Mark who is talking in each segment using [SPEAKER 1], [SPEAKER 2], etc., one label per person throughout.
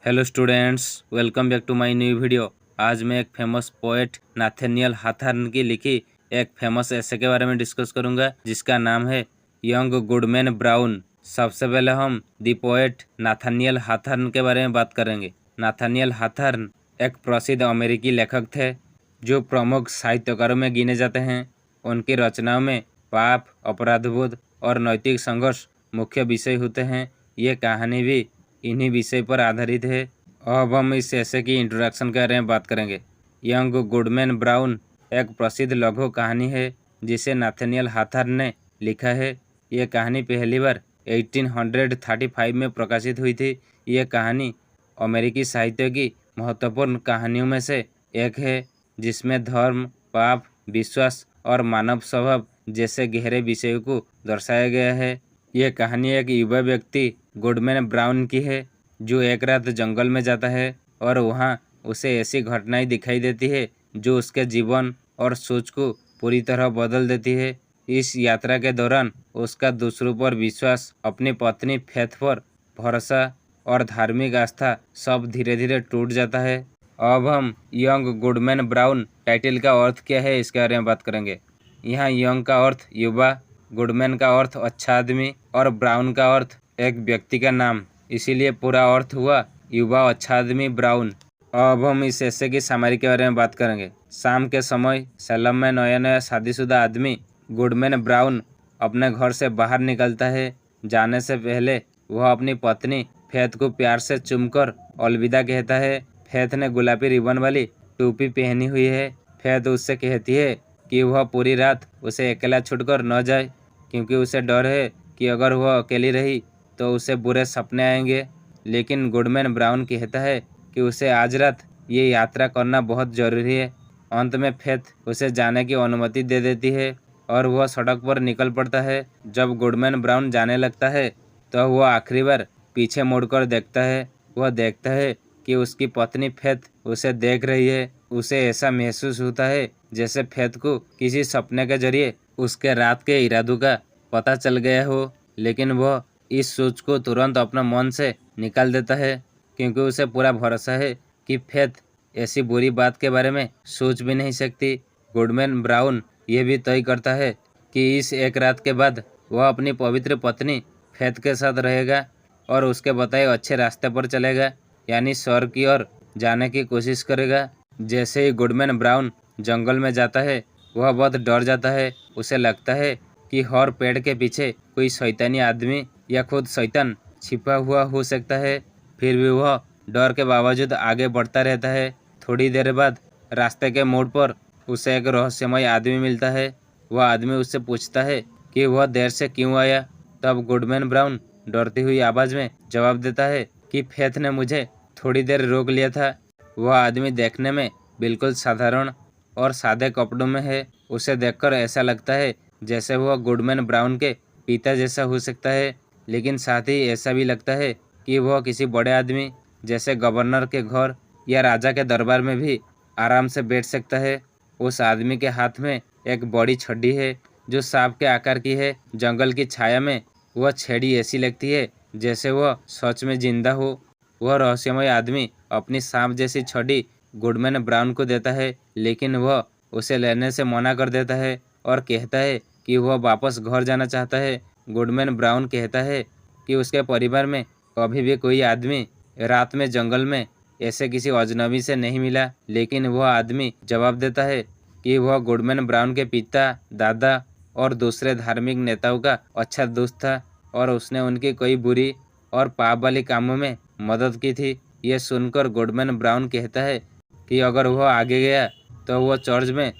[SPEAKER 1] Hello students, welcome back to my new video. आज मैं एक फेमस पोएट नाथानियल हाथार्न की लिखी एक फेमस ऐसे के बारे में डिस्कस करूंगा जिसका नाम है यंग गुडमैन ब्राउन। सबसे पहले हम दी पोएट नाथानियल हाथार्न के बारे में बात करेंगे। नाथानियल हाथार्न एक प्रसिद्ध अमेरिकी लेखक थे जो प्रमुख साहित्यकारों में गिने जाते हैं। उनकी रचनाओं में पाप, अपराधबोध और नैतिक संघर्ष मुख्य विषय होते हैं। ये कहानी भी इन्हीं विषय पर आधारित है। अब हम इस ऐसे की इंट्रोडक्शन के बारे में बात करेंगे। यंग गुडमैन ब्राउन एक प्रसिद्ध लघु कहानी है जिसे नाथानियल हाथार्न ने लिखा है। ये कहानी पहली बार 1835 में प्रकाशित हुई थी। ये कहानी अमेरिकी साहित्य की महत्वपूर्ण कहानियों में से एक है जिसमें धर्म, पाप, विश्वास और मानव स्वभाव जैसे गहरे विषयों को दर्शाया गया है। यह कहानी एक युवा व्यक्ति गुडमैन ब्राउन की है जो एक रात जंगल में जाता है और वहाँ उसे ऐसी घटनाएं दिखाई देती है जो उसके जीवन और सोच को पूरी तरह बदल देती है। इस यात्रा के दौरान उसका दूसरों पर विश्वास, अपनी पत्नी फेथ पर भरोसा और धार्मिक आस्था सब धीरे धीरे टूट जाता है। अब हम यंग गुडमैन ब्राउन टाइटल का अर्थ क्या है इसके बारे में बात करेंगे। यहाँ यंग का अर्थ युवा, गुडमैन का अर्थ अच्छा आदमी और ब्राउन का अर्थ एक व्यक्ति का नाम, इसीलिए पूरा अर्थ हुआ युवा अच्छा आदमी ब्राउन। अब हम इस ऐसे की सामरी के बारे में बात करेंगे। शाम के समय सैलम में नया नया शादीशुदा आदमी गुडमैन ब्राउन अपने घर से बाहर निकलता है। जाने से पहले वह अपनी पत्नी फेथ को प्यार से चूमकर अलविदा कहता है। फेथ ने गुलाबी रिबन वाली टोपी पहनी हुई है। फेथ उससे कहती है कि वह पूरी रात उसे अकेला छोड़कर न जाए क्योंकि उसे डर है कि अगर वह अकेली रही तो उसे बुरे सपने आएंगे। लेकिन गुडमैन ब्राउन कहता है कि उसे आज रात ये यात्रा करना बहुत ज़रूरी है। अंत में फेथ उसे जाने की अनुमति दे देती है और वह सड़क पर निकल पड़ता है। जब गुडमैन ब्राउन जाने लगता है तो वह आखिरी बार पीछे मुड़कर देखता है। वह देखता है कि उसकी पत्नी फेथ उसे देख रही है। उसे ऐसा महसूस होता है जैसे फेथ को किसी सपने के जरिए उसके रात के इरादों का पता चल गया हो, लेकिन वह इस सोच को तुरंत अपना मन से निकाल देता है क्योंकि उसे पूरा भरोसा है कि फेथ ऐसी बुरी बात के बारे में सोच भी नहीं सकती। गुडमैन ब्राउन ये भी तय करता है कि इस एक रात के बाद वह अपनी पवित्र पत्नी फेथ के साथ रहेगा और उसके बताए अच्छे रास्ते पर चलेगा, यानी स्वर्ग की ओर जाने की कोशिश करेगा। जैसे ही गुडमैन ब्राउन जंगल में जाता है वह बहुत डर जाता है। उसे लगता है कि हर पेड़ के पीछे कोई शैतानी आदमी या खुद शैतान छिपा हुआ हो सकता है। फिर भी वह डर के बावजूद आगे बढ़ता रहता है। थोड़ी देर बाद रास्ते के मोड़ पर उसे एक रहस्यमय आदमी मिलता है। वह आदमी उससे पूछता है कि वह देर से क्यों आया। तब गुडमैन ब्राउन डरती हुई आवाज़ में जवाब देता है कि फेथ ने मुझे थोड़ी देर रोक लिया था। वह आदमी देखने में बिल्कुल साधारण और सादे कपड़ों में है। उसे देखकर ऐसा लगता है जैसे वह गुडमैन ब्राउन के पिता जैसा हो सकता है, लेकिन साथ ही ऐसा भी लगता है कि वह किसी बड़े आदमी जैसे गवर्नर के घर या राजा के दरबार में भी आराम से बैठ सकता है। उस आदमी के हाथ में एक बड़ी छड़ी है जो सांप के आकार की है। जंगल की छाया में वह छड़ी ऐसी लगती है जैसे वह सच में जिंदा हो। वह रहस्यमय आदमी अपनी सांप जैसी छड़ी गुडमैन ब्राउन को देता है, लेकिन वह उसे लेने से मना कर देता है और कहता है कि वह वापस घर जाना चाहता है। गुडमैन ब्राउन कहता है कि उसके परिवार में कभी भी कोई आदमी रात में जंगल में ऐसे किसी अजनबी से नहीं मिला, लेकिन वह आदमी जवाब देता है कि वह गुडमैन ब्राउन के पिता, दादा और दूसरे धार्मिक नेताओं का अच्छा दोस्त था और उसने उनकी कई बुरी और पाप वाली कामों में मदद की थी। यह सुनकर गुडमैन ब्राउन कहता है कि अगर वह आगे गया तो वह चर्च में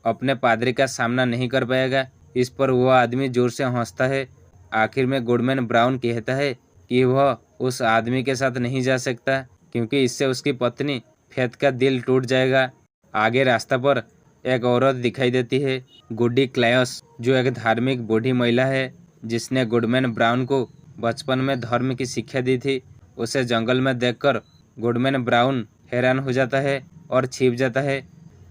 [SPEAKER 1] अपने पादरी का सामना नहीं कर पाएगा। इस पर वह आदमी जोर से हंसता है। आखिर में गुडमैन ब्राउन कहता है कि वह उस आदमी के साथ नहीं जा सकता क्योंकि इससे उसकी पत्नी फेथ का दिल टूट जाएगा। आगे रास्ता पर एक औरत दिखाई देती है, गुडी क्लायस, जो एक धार्मिक बूढ़ी महिला है जिसने गुडमैन ब्राउन को बचपन में धर्म की शिक्षा दी थी। उसे जंगल में देखकर गुडमैन ब्राउन हैरान हो जाता है और छिप जाता है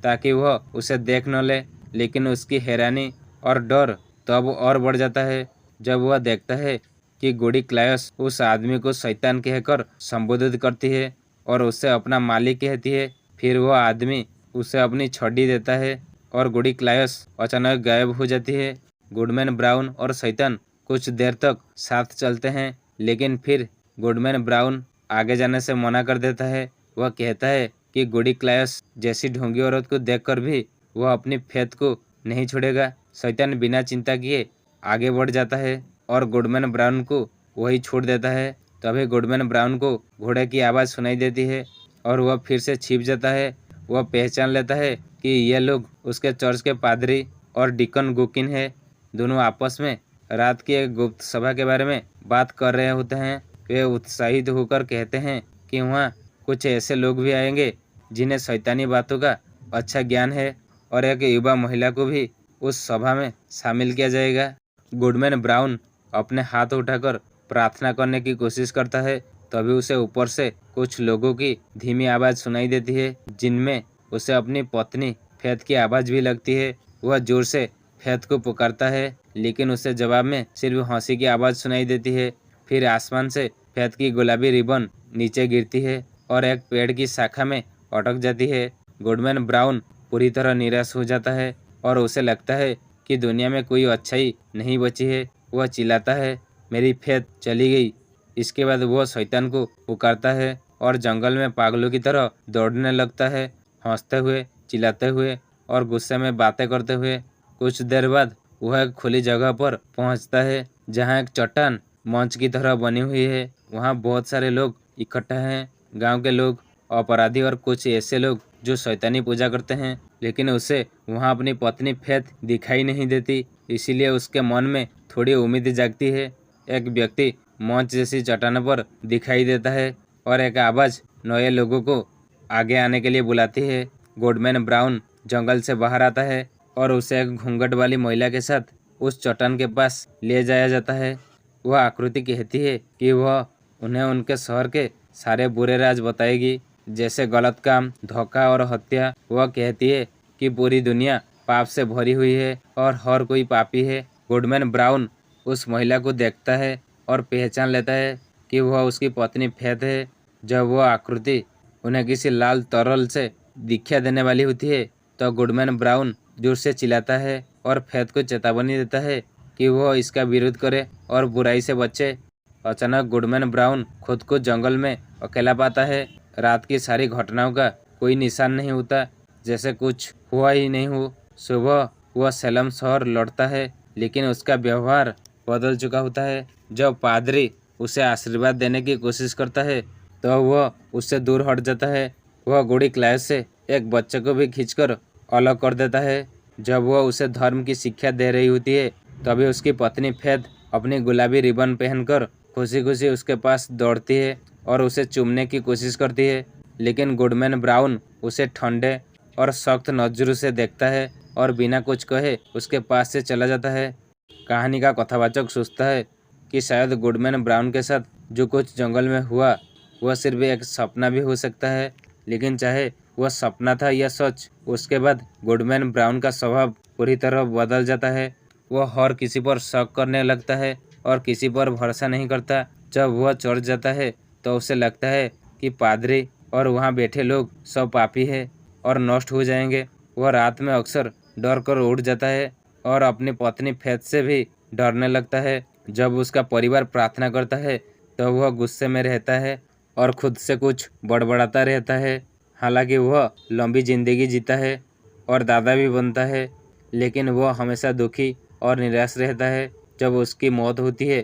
[SPEAKER 1] ताकि वह उसे देख न ले, लेकिन उसकी हैरानी और डर तब और बढ़ जाता है जब वह देखता है कि गुडी क्लायस उस आदमी को शैतान कहकर संबोधित करती है। और उसे अपना मालिक कहती है। फिर वह आदमी उसे अपनी छड़ी देता है और गोडी क्लायस अचानक गायब हो जाती है। गुडमैन ब्राउन और शैतान कुछ देर तक साथ चलते हैं, लेकिन फिर गुडमैन ब्राउन आगे जाने से मना कर देता है। वह कहता है कि गोडी क्लायस जैसी ढोंगी औरत को देखकर भी वह अपनी फेथ को नहीं छोड़ेगा। शैतान बिना चिंता किए आगे बढ़ जाता है और गुडमैन ब्राउन को वही छोड़ देता है। तभी गुडमैन ब्राउन को घोड़े की आवाज़ सुनाई देती है और वह फिर से छिप जाता है। वह पहचान लेता है कि ये लोग उसके चर्च के पादरी और डिकन गुकिन है। दोनों आपस में रात की एक गुप्त सभा के बारे में बात कर रहे होते हैं। वे उत्साहित होकर कहते हैं कि वहाँ कुछ ऐसे लोग भी आएंगे जिन्हें शैतानी बातों का अच्छा ज्ञान है और एक युवा महिला को भी उस सभा में शामिल किया जाएगा। गुडमैन ब्राउन अपने हाथ उठाकर प्रार्थना करने की कोशिश करता है। तभी उसे ऊपर से कुछ लोगों की धीमी आवाज़ सुनाई देती है, जिनमें उसे अपनी पत्नी फेथ की आवाज़ भी लगती है। वह जोर से फेथ को पुकारता है, लेकिन उसे जवाब में सिर्फ हंसी की आवाज़ सुनाई देती है। फिर आसमान से फेथ की गुलाबी रिबन नीचे गिरती है और एक पेड़ की शाखा में अटक जाती है। गुडमैन ब्राउन पूरी तरह निराश हो जाता है और उसे लगता है कि दुनिया में कोई अच्छाई नहीं बची है। वह चिल्लाता है, मेरी फेथ चली गई। इसके बाद वह शैतान को पुकारता है और जंगल में पागलों की तरह दौड़ने लगता है, हंसते हुए, चिल्लाते हुए और गुस्से में बातें करते हुए। कुछ देर बाद वह एक खुली जगह पर पहुंचता है जहां एक चट्टान मंच की तरह बनी हुई है। वहां बहुत सारे लोग इकट्ठा हैं, गांव के लोग, अपराधी और कुछ ऐसे लोग जो शैतानी पूजा करते हैं। लेकिन उसे वहां अपनी पत्नी फेथ दिखाई नहीं देती, इसीलिए उसके मन में थोड़ी उम्मीद जागती है। एक व्यक्ति मंच जैसी चट्टान पर दिखाई देता है और एक आवाज़ नए लोगों को आगे आने के लिए बुलाती है। गुडमैन ब्राउन जंगल से बाहर आता है और उसे एक घूंघट वाली महिला के साथ उस चट्टान के पास ले जाया जाता है। वह आकृति कहती है कि वह उन्हें उनके शहर के सारे बुरे राज बताएगी, जैसे गलत काम, धोखा और हत्या। वह कहती है कि पूरी दुनिया पाप से भरी हुई है और हर कोई पापी है। गुडमैन ब्राउन उस महिला को देखता है और पहचान लेता है कि वह उसकी पत्नी फेथ है। जब वह आकृति उन्हें किसी लाल तरल से दीक्षा देने वाली होती है तो गुडमैन ब्राउन जोर से चिल्लाता है और फेथ को चेतावनी देता है कि वह इसका विरोध करे और बुराई से बचे। अचानक गुडमैन ब्राउन खुद को जंगल में अकेला पाता है। रात की सारी घटनाओं का कोई निशान नहीं होता, जैसे कुछ हुआ ही नहीं हो। सुबह वह सैलम शहर लौटता है, लेकिन उसका व्यवहार बदल चुका होता है। जब पादरी उसे आशीर्वाद देने की कोशिश करता है तो वह उससे दूर हट जाता है। वह गोडी क्लास से एक बच्चे को भी खींचकर अलग कर देता है। जब वह उसे धर्म की शिक्षा दे रही होती है तभी उसकी पत्नी फेथ अपनी गुलाबी रिबन पहनकर खुशी खुशी उसके पास दौड़ती है और उसे चूमने की कोशिश करती है। लेकिन गुडमैन ब्राउन उसे ठंडे और सख्त नज़रों से देखता है और बिना कुछ कहे उसके पास से चला जाता है। कहानी का कथावाचक सोचता है कि शायद गुडमैन ब्राउन के साथ जो कुछ जंगल में हुआ वह सिर्फ एक सपना भी हो सकता है। लेकिन चाहे वह सपना था या सच, उसके बाद गुडमैन ब्राउन का स्वभाव पूरी तरह बदल जाता है। वह हर किसी पर शक करने लगता है और किसी पर भरोसा नहीं करता। जब वह चढ़ जाता है तो उसे लगता है कि पादरी और वहाँ बैठे लोग सब पापी है और नष्ट हो जाएंगे। वह रात में अक्सर डर कर उठ जाता है और अपनी पत्नी फेथ से भी डरने लगता है। जब उसका परिवार प्रार्थना करता है तो वह गुस्से में रहता है और खुद से कुछ बड़बड़ाता रहता है। हालांकि वह लंबी जिंदगी जीता है और दादा भी बनता है, लेकिन वह हमेशा दुखी और निराश रहता है। जब उसकी मौत होती है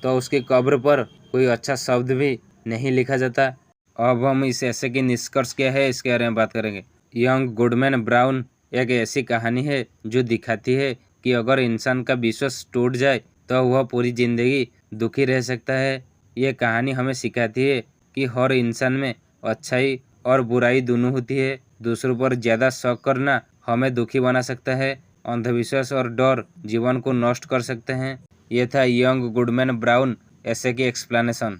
[SPEAKER 1] तो उसकी कब्र पर कोई अच्छा शब्द भी नहीं लिखा जाता। अब हम इस ऐसे की निष्कर्ष क्या है इसके बारे में बात करेंगे। यंग गुडमैन ब्राउन एक ऐसी कहानी है जो दिखाती है कि अगर इंसान का विश्वास टूट जाए तो वह पूरी जिंदगी दुखी रह सकता है। ये कहानी हमें सिखाती है कि हर इंसान में अच्छाई और बुराई दोनों होती है। दूसरों पर ज़्यादा शक करना हमें दुखी बना सकता है। अंधविश्वास और डर जीवन को नष्ट कर सकते हैं। यह था यंग गुडमैन ब्राउन ऐसे की एक्सप्लेनेशन।